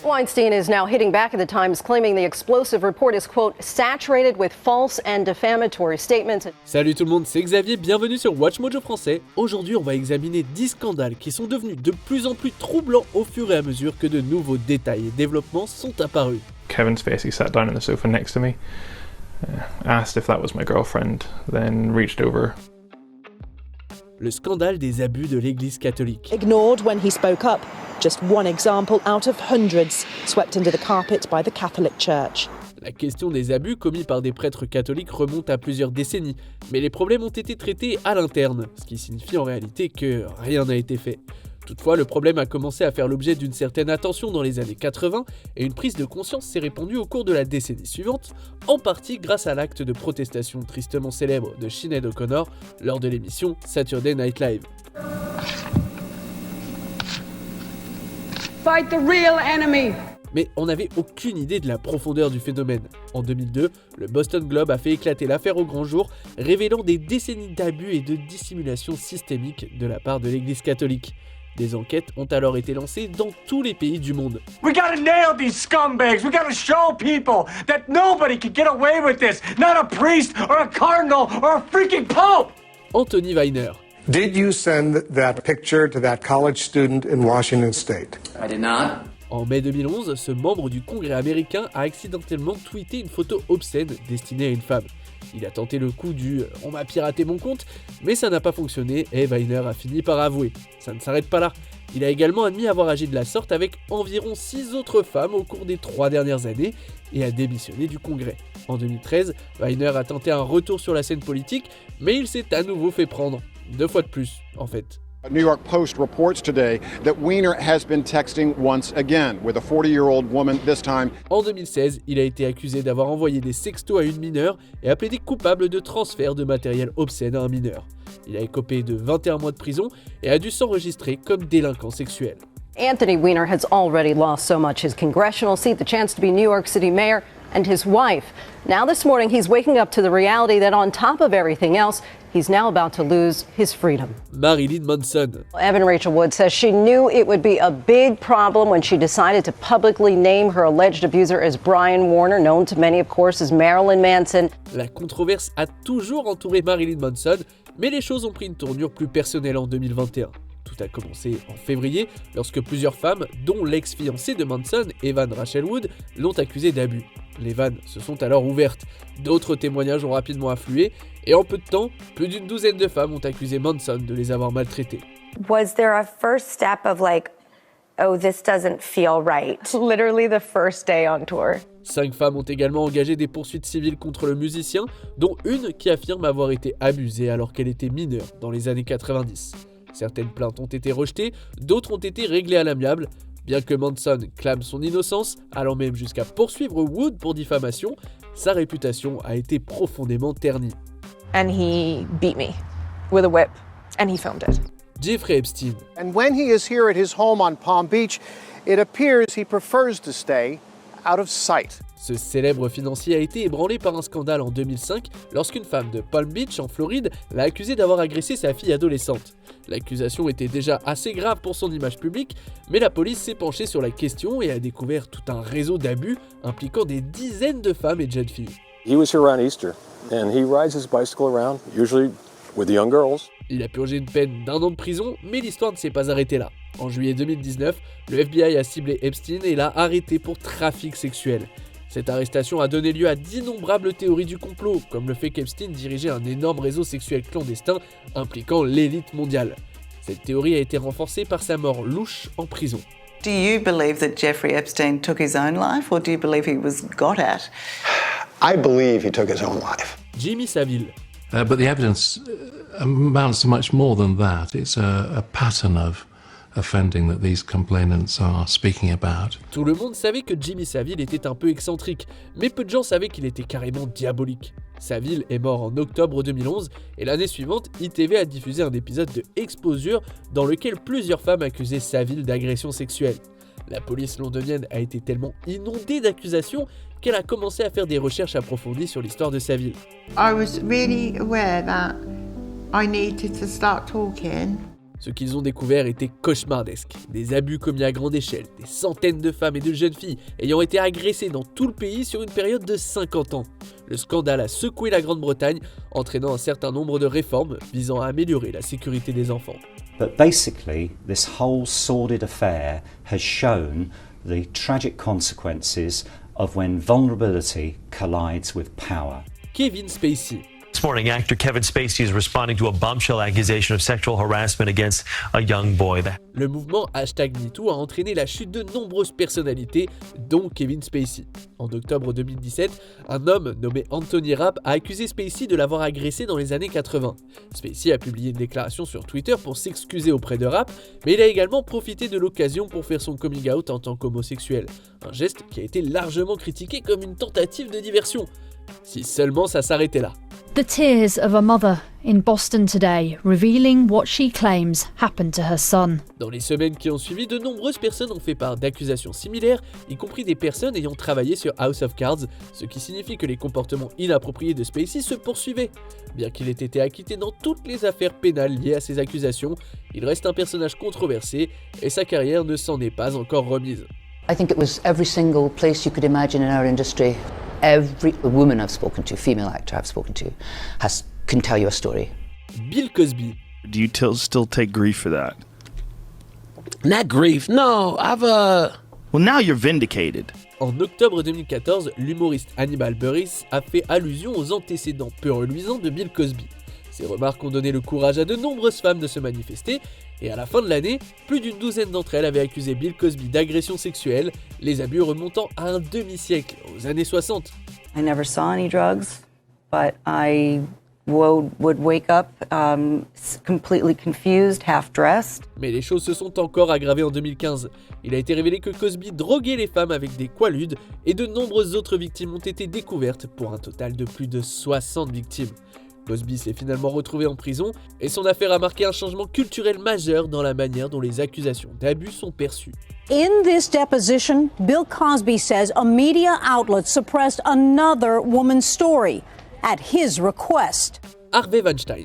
Weinstein is now hitting back at the Times, claiming the explosive report is, quote, saturated with false and defamatory statements. Salut tout le monde, c'est Xavier, bienvenue sur Watch Mojo français. Aujourd'hui, on va examiner 10 scandales qui sont devenus de plus en plus troublants au fur et à mesure que de nouveaux détails et développements sont apparus. Kevin Spacey sat down on the sofa next to me, asked if that was my girlfriend, then reached over. Le scandale des abus de l'Église catholique. Ignored when he spoke up. Just one example out of hundreds swept under the carpet by the Catholic Church. La question des abus commis par des prêtres catholiques remonte à plusieurs décennies, mais les problèmes ont été traités à l'interne, ce qui signifie en réalité que rien n'a été fait. Toutefois, le problème a commencé à faire l'objet d'une certaine attention dans les années 80 et une prise de conscience s'est répandue au cours de la décennie suivante, en partie grâce à l'acte de protestation tristement célèbre de Sinéad O'Connor lors de l'émission Saturday Night Live. Fight the real enemy. Mais on n'avait aucune idée de la profondeur du phénomène. En 2002, le Boston Globe a fait éclater l'affaire au grand jour, révélant des décennies d'abus et de dissimulation systémique de la part de l'Église catholique. Des enquêtes ont alors été lancées dans tous les pays du monde. We gotta nail these scumbags. We gotta show people that nobody can get away with this. Not a priest or a cardinal or a freaking pope. Anthony Weiner. Did you send that picture to that college student in Washington State? I did not. En mai 2011, ce membre du Congrès américain a accidentellement tweeté une photo obscène destinée à une femme. Il a tenté le coup du « on m'a piraté mon compte », mais ça n'a pas fonctionné et Weiner a fini par avouer. Ça ne s'arrête pas là. Il a également admis avoir agi de la sorte avec environ 6 autres femmes au cours des 3 dernières années et a démissionné du Congrès. En 2013, Weiner a tenté un retour sur la scène politique, mais il s'est à nouveau fait prendre. 2 fois de plus, en fait. New York Post reports today that Weiner has been texting once again with a 40-year-old woman, this time. En 2016, il a été accusé d'avoir envoyé des sextos à une mineure et a plaidé coupable de transfert de matériel obscène à un mineur. Il a écopé de 21 mois de prison et a dû s'enregistrer comme délinquant sexuel. Anthony Weiner has already lost so much: his congressional seat, the chance to be New York City mayor, and his wife. Now this morning he's waking up to the reality that on top of everything else, he's now about to lose his freedom. Marilyn Manson. Evan Rachel Wood says she knew it would be a big problem when she decided to publicly name her alleged abuser as Brian Warner, known to many of course as Marilyn Manson. La controverse a toujours entouré Marilyn Manson, mais les choses ont pris une tournure plus personnelle en 2021. Tout a commencé en février, lorsque plusieurs femmes, dont l'ex-fiancée de Manson, Evan Rachel Wood, l'ont accusé d'abus. Les vannes se sont alors ouvertes. D'autres témoignages ont rapidement afflué, et en peu de temps, plus d'une douzaine de femmes ont accusé Manson de les avoir maltraitées. Was there a first step of like, oh, this doesn't feel right? Literally the first day on tour. 5 femmes ont également engagé des poursuites civiles contre le musicien, dont une qui affirme avoir été abusée alors qu'elle était mineure dans les années 90. Certaines plaintes ont été rejetées, d'autres ont été réglées à l'amiable. Bien que Manson clame son innocence, allant même jusqu'à poursuivre Wood pour diffamation, sa réputation a été profondément ternie. And he beat me with a whip, and he filmed it. Jeffrey Epstein. And when he is here at his home on Palm Beach, it appears he prefers to stay out of sight. Ce célèbre financier a été ébranlé par un scandale en 2005 lorsqu'une femme de Palm Beach en Floride l'a accusé d'avoir agressé sa fille adolescente. L'accusation était déjà assez grave pour son image publique, mais la police s'est penchée sur la question et a découvert tout un réseau d'abus impliquant des dizaines de femmes et de jeunes filles. He was here around Easter and he rides his bicycle around, usually with the young girls. Il a purgé une peine d'1 an de prison, mais l'histoire ne s'est pas arrêtée là. En juillet 2019, le FBI a ciblé Epstein et l'a arrêté pour trafic sexuel. Cette arrestation a donné lieu à d'innombrables théories du complot, comme le fait qu'Epstein dirigeait un énorme réseau sexuel clandestin impliquant l'élite mondiale. Cette théorie a été renforcée par sa mort louche en prison. Do you believe that Jeffrey Epstein took his own life, or do you believe he was got at? I believe he took his own life. Jimmy Savile. But the evidence amounts to much more than that. It's a pattern of offending that these complainants are speaking about. Tout le monde savait que Jimmy Savile était un peu excentrique, mais peu de gens savaient qu'il était carrément diabolique. Savile est mort en octobre 2011 et l'année suivante, ITV a diffusé un épisode de Exposure dans lequel plusieurs femmes accusaient Savile d'agression sexuelle. La police londonienne a été tellement inondée d'accusations qu'elle a commencé à faire des recherches approfondies sur l'histoire de Savile. I was really aware that I needed to start talking. Ce qu'ils ont découvert était cauchemardesque. Des abus commis à grande échelle, des centaines de femmes et de jeunes filles ayant été agressées dans tout le pays sur une période de 50 ans. Le scandale a secoué la Grande-Bretagne, entraînant un certain nombre de réformes visant à améliorer la sécurité des enfants. But basically, this whole sordid affair has shown the tragic consequences of when vulnerability collides with power. Kevin Spacey. This morning, actor Kevin Spacey is responding to a bombshell accusation of sexual harassment against a young boy. Le mouvement #MeToo a entraîné la chute de nombreuses personnalités, dont Kevin Spacey. En octobre 2017, un homme nommé Anthony Rapp a accusé Spacey de l'avoir agressé dans les années 80. Spacey a publié une déclaration sur Twitter pour s'excuser auprès de Rapp, mais il a également profité de l'occasion pour faire son coming out en tant qu'homosexuel. Un geste qui a été largement critiqué comme une tentative de diversion. Si seulement ça s'arrêtait là. The tears of a mother in Boston today, revealing what she claims happened to her son. Dans les semaines qui ont suivi, de nombreuses personnes ont fait part d'accusations similaires, y compris des personnes ayant travaillé sur House of Cards, ce qui signifie que les comportements inappropriés de Spacey se poursuivaient. Bien qu'il ait été acquitté dans toutes les affaires pénales liées à ces accusations, il reste un personnage controversé et sa carrière ne s'en est pas encore remise. I think it was every single place you could imagine in our industry. Every woman I've spoken to, female actor I've spoken to, can tell you a story. Bill Cosby. Do you still take grief for that? Not grief, no. Well, now you're vindicated. En octobre 2014, l'humoriste Hannibal Buress a fait allusion aux antécédents peu reluisants de Bill Cosby. Ces remarques ont donné le courage à de nombreuses femmes de se manifester, et à la fin de l'année, plus d'une douzaine d'entre elles avaient accusé Bill Cosby d'agression sexuelle, les abus remontant à un demi-siècle, aux années 60. I never saw any drugs, but I would wake up completely confused, half-dressed. Mais les choses se sont encore aggravées en 2015. Il a été révélé que Cosby droguait les femmes avec des quaaludes, et de nombreuses autres victimes ont été découvertes, pour un total de plus de 60 victimes. Cosby s'est finalement retrouvé en prison et son affaire a marqué un changement culturel majeur dans la manière dont les accusations d'abus sont perçues. In this deposition, Bill Cosby says a media outlet suppressed another woman's story at his request. Harvey Weinstein.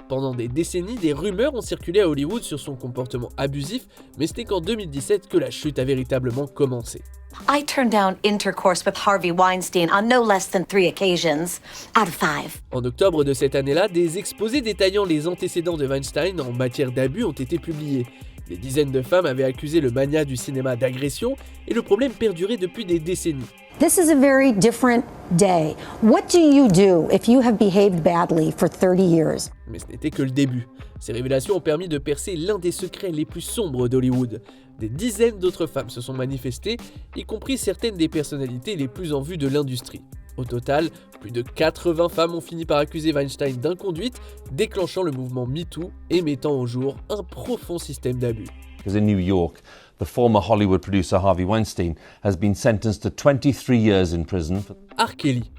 Pendant des décennies, des rumeurs ont circulé à Hollywood sur son comportement abusif, mais ce n'est qu'en 2017 que la chute a véritablement commencé. I turned down intercourse with Harvey Weinstein on no less than 3 occasions out of 5. En octobre de cette année-là, des exposés détaillant les antécédents de Weinstein en matière d'abus ont été publiés. Des dizaines de femmes avaient accusé le magnat du cinéma d'agression et le problème perdurait depuis des décennies. This is a very different day. What do you do if you have behaved badly for 30 years? Mais ce n'était que le début. Ces révélations ont permis de percer l'un des secrets les plus sombres d'Hollywood. Des dizaines d'autres femmes se sont manifestées, y compris certaines des personnalités les plus en vue de l'industrie. Au total, plus de 80 femmes ont fini par accuser Weinstein d'inconduite, déclenchant le mouvement MeToo et mettant au jour un profond système d'abus. Because in New York, the former Hollywood producer Harvey Weinstein has been sentenced to 23 years in prison. R. Kelly.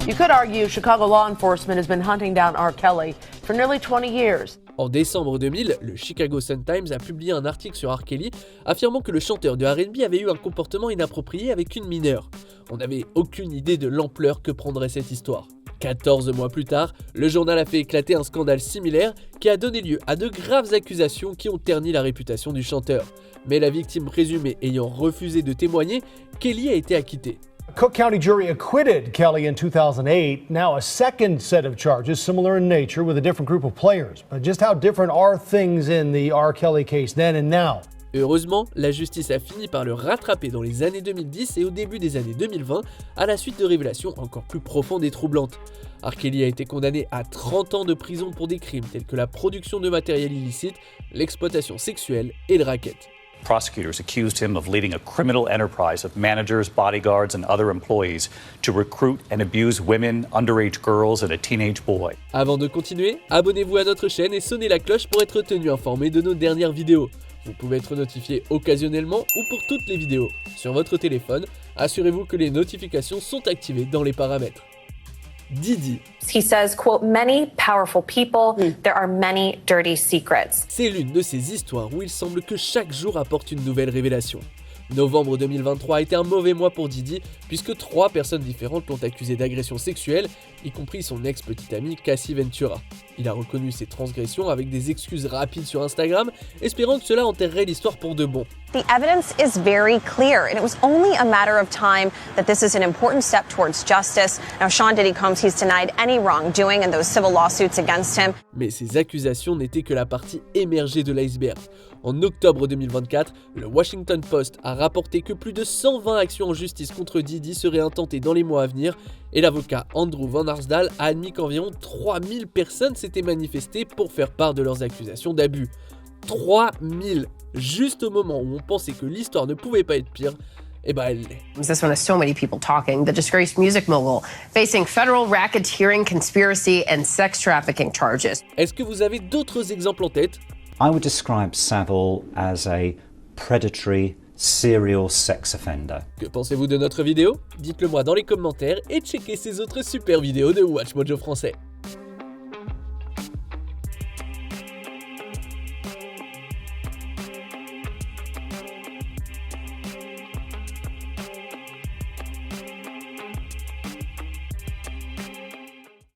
You could argue Chicago law enforcement has been hunting down R. Kelly for nearly 20 years. En décembre 2000, le Chicago Sun-Times a publié un article sur R. Kelly affirmant que le chanteur de R&B avait eu un comportement inapproprié avec une mineure. On n'avait aucune idée de l'ampleur que prendrait cette histoire. 14 mois plus tard, le journal a fait éclater un scandale similaire qui a donné lieu à de graves accusations qui ont terni la réputation du chanteur. Mais la victime présumée ayant refusé de témoigner, Kelly a été acquitté. Cook County jury acquitted Kelly in 2008. Now a second set of charges, similar in nature, with a different group of players. But just how different are things in the R. Kelly case then and now? Heureusement, la justice a fini par le rattraper dans les années 2010 et au début des années 2020, à la suite de révélations encore plus profondes et troublantes. R. Kelly a été condamné à 30 ans de prison pour des crimes tels que la production de matériel illicite, l'exploitation sexuelle et le racket. Prosecutors accused him of leading a criminal enterprise of managers, bodyguards, and other employees to recruit and abuse women, underage girls, and a teenage boy. Avant de continuer, abonnez-vous à notre chaîne et sonnez la cloche pour être tenu informé de nos dernières vidéos. Vous pouvez être notifié occasionnellement ou pour toutes les vidéos. Sur votre téléphone, assurez-vous que les notifications sont activées dans les paramètres. Didi. He says, quote, many powerful people, there are many dirty secrets. C'est l'une de ces histoires où il semble que chaque jour apporte une nouvelle révélation. Novembre 2023 a été un mauvais mois pour Didi, puisque 3 personnes différentes l'ont accusé d'agression sexuelle, y compris son ex-petite amie Cassie Ventura. Il a reconnu ses transgressions avec des excuses rapides sur Instagram, espérant que cela enterrerait l'histoire pour de bon. The evidence is very clear, and it was only a matter of time that this is an important step towards justice. Now, Sean Diddy Combs, he's denied any wrongdoing in those civil lawsuits against him. Mais ces accusations n'étaient que la partie émergée de l'iceberg. En octobre 2024, le Washington Post a rapporté que plus de 120 actions en justice contre Diddy seraient intentées dans les mois à venir, et l'avocat Andrew Van Arsdale a admis qu'environ 3000 personnes s'étaient manifestées pour faire part de leurs accusations d'abus. 3000! Juste au moment où on pensait que l'histoire ne pouvait pas être pire, eh ben elle l'est. This one has so many people talking. The disgraced music mogul facing federal racketeering, conspiracy and sex trafficking charges. Est-ce que vous avez d'autres exemples en tête? I would describe Savile as a predatory serial sex offender. Que pensez-vous de notre vidéo? Dites-le moi dans les commentaires et checkez ces autres super vidéos de WatchMojo français.